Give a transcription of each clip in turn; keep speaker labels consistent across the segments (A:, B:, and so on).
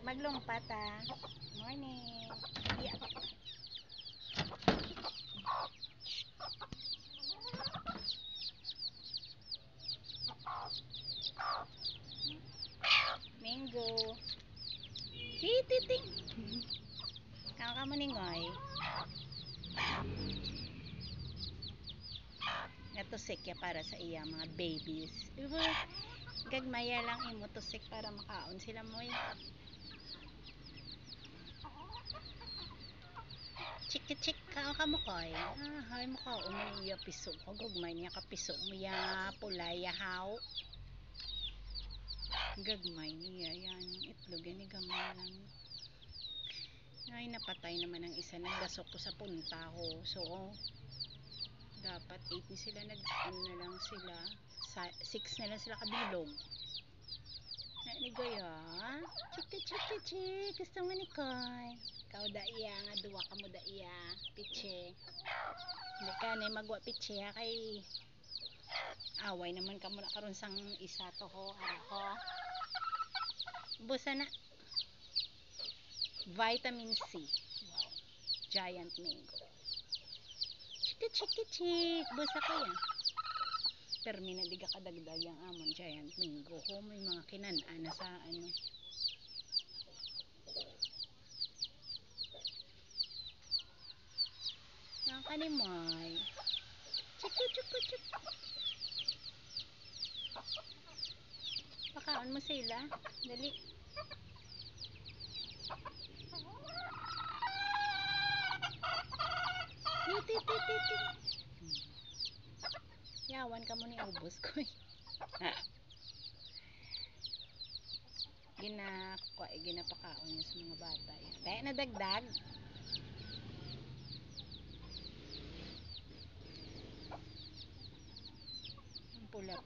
A: maglumpat ah. Morning. Yeah. Mango. Hititing. Kakamuningoy. Natusik ya para sa iya mga babies. Iba, gagmaya lang imo tusik para makaon sila moy. Chik ka mo koy. Hay mo ka umiya piso ko gagmay niya ka piso mo ya pulay ya haw. Gagmay niya yan itlog yan gamay lang. Ay napatay naman ang isa nagdasok ko sa punta ko. So dapat 8 na sila na lang sila 6 na lang sila kabilog. Nanigoy chik gusto mo ni koy. Ikaw da iya nga duwa ka mo da iya piche hindi ka na magwa piche ha kay away naman ka muna karon sang isa to ho ara ko busa na vitamin C wow giant mango chik busa ko yan permi na di ka kadagdag yung amon giant mango ho may mga kinanana sa ano ang kanimoy chuk pakaon mo sila dali titi yawan ka mo ni ubos ko ginapakaon niya sa mga bata tayo na dagdag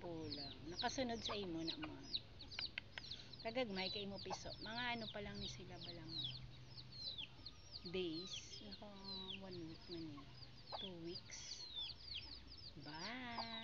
A: pula nakasunod sa imo na mo kagagmay kay imo piso mga ano pa lang ni sila balang days naka 1 week man yan 2 weeks bye